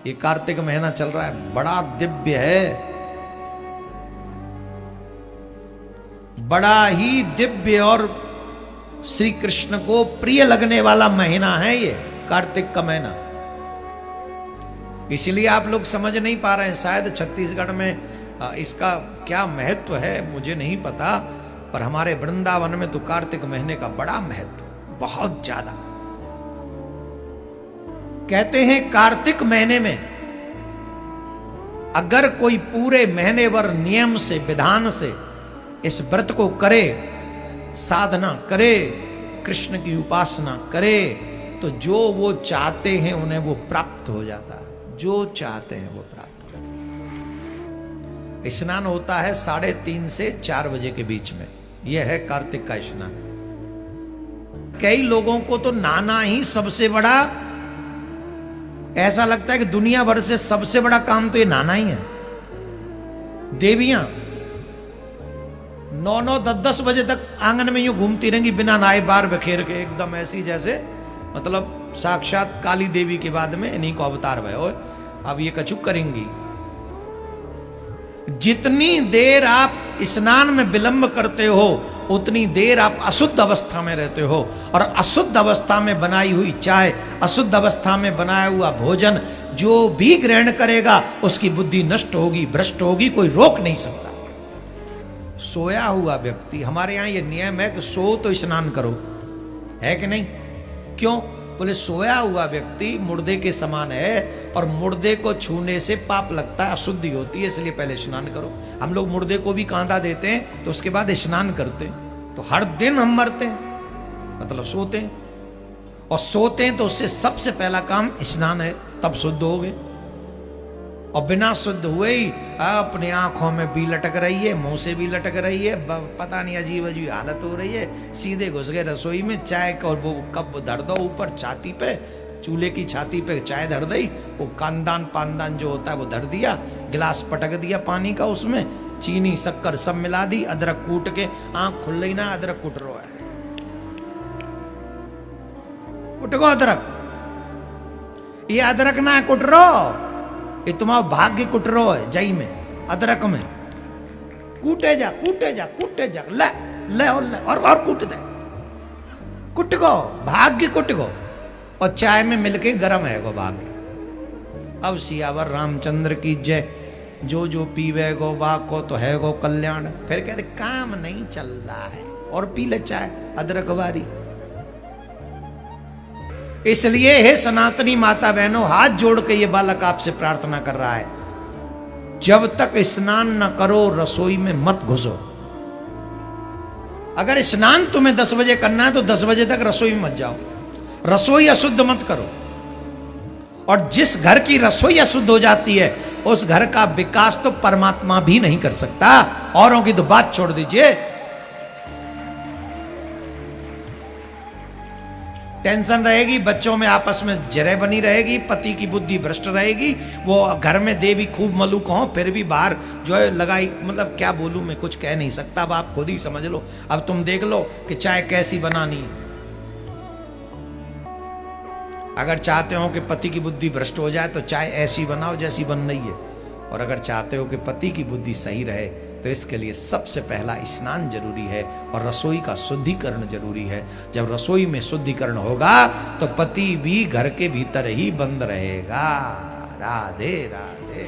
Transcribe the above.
ये कार्तिक महीना चल रहा है, बड़ा दिव्य है, बड़ा ही दिव्य और श्री कृष्ण को प्रिय लगने वाला महीना है ये कार्तिक का महीना। इसलिए आप लोग समझ नहीं पा रहे हैं, शायद छत्तीसगढ़ में इसका क्या महत्व है मुझे नहीं पता, पर हमारे वृंदावन में तो कार्तिक महीने का बड़ा महत्व, बहुत ज्यादा। कहते हैं कार्तिक महीने में अगर कोई पूरे महीने भर नियम से विधान से इस व्रत को करे, साधना करे, कृष्ण की उपासना करे, तो जो वो चाहते हैं उन्हें वो प्राप्त हो जाता है, जो चाहते हैं वो प्राप्त हो जाता है। स्नान होता है 3:30 से 4 बजे के बीच में, यह है कार्तिक का स्नान। कई लोगों को तो नहाना ही सबसे बड़ा, ऐसा लगता है कि दुनिया भर से सबसे बड़ा काम तो ये नहाना ही है। देवियां 9-9, 10-10 बजे तक आंगन में यूं घूमती रहेंगी बिना नहाए, बार बखेर के, एकदम ऐसी जैसे मतलब साक्षात काली देवी के बाद में इन्हीं को अवतार भय हो। अब ये कछु करेंगी। जितनी देर आप स्नान में विलंब करते हो उतनी देर आप अशुद्ध अवस्था में रहते हो, और अशुद्ध अवस्था में बनाई हुई चाय, अशुद्ध अवस्था में बनाया हुआ भोजन जो भी ग्रहण करेगा उसकी बुद्धि नष्ट होगी, भ्रष्ट होगी, कोई रोक नहीं सकता। सोया हुआ व्यक्ति, हमारे यहां ये नियम है कि सो तो स्नान करो, है कि नहीं? क्यों? बोले सोया हुआ व्यक्ति मुर्दे के समान है और मुर्दे को छूने से पाप लगता है, अशुद्धि होती है, इसलिए पहले स्नान करो। हम लोग मुर्दे को भी कांदा देते हैं तो उसके बाद स्नान करते हैं। तो हर दिन हम मरते हैं, मतलब सोते हैं, और सोते हैं तो उससे सबसे पहला काम स्नान है, तब शुद्ध हो गए। और बिना शुद्ध हुए ही अपने आंखों में भी लटक रही है, मुंह से भी लटक रही है, पता नहीं अजीब अजीब हालत हो रही है। सीधे घुस गए रसोई में, चाय का और वो कप धर दो ऊपर छाती पे, चूल्हे की छाती पे चाय धर दी, वो कांदान पानदान जो होता है वो धर दिया, गिलास पटक दिया पानी का, उसमें चीनी शक्कर सब मिला दी, अदरक कूट के, आंख खुल रही ना, अदरक कूट रो है, कुट गो अदरक, ये अदरक ना कुट रो, ये तुम्हारा भाग्य कुट रो है जई में, अदरक में कूटे जा कूटे जा कूटे जा, ले ले और कूट दे, कुट गो भाग्य कुट गो, और चाय में मिलके गरम है गो भाग्य। अब सियावर रामचंद्र की जय, जो जो पीवे गो वाह को तो है गो कल्याण। फिर कहते काम नहीं चल रहा है और पी ले चाय अदरक वारी। इसलिए हे सनातनी माता बहनों, हाथ जोड़ के ये बालक आपसे प्रार्थना कर रहा है, जब तक स्नान न करो रसोई में मत घुसो। अगर स्नान तुम्हें 10 बजे करना है तो 10 बजे तक रसोई में मत जाओ, रसोई अशुद्ध मत करो। और जिस घर की रसोई अशुद्ध हो जाती है उस घर का विकास तो परमात्मा भी नहीं कर सकता, औरों की तो बात छोड़ दीजिए। टेंशन रहेगी, बच्चों में आपस में जरे बनी रहेगी, पति की बुद्धि भ्रष्ट रहेगी, वो घर में देवी खूब मलूक हो, फिर भी बाहर जो है लगाई, मतलब क्या बोलूं मैं, कुछ कह नहीं सकता। अब आप खुद ही समझ लो, अब तुम देख लो कि चाय कैसी बनानी है। अगर चाहते हो कि पति की बुद्धि भ्रष्ट हो जाए तो चाय ऐसी बनाओ जैसी बन रही है, और अगर चाहते हो कि पति की बुद्धि सही रहे तो इसके लिए सबसे पहला स्नान जरूरी है और रसोई का शुद्धिकरण जरूरी है। जब रसोई में शुद्धिकरण होगा तो पति भी घर के भीतर ही बंद रहेगा। राधे राधे।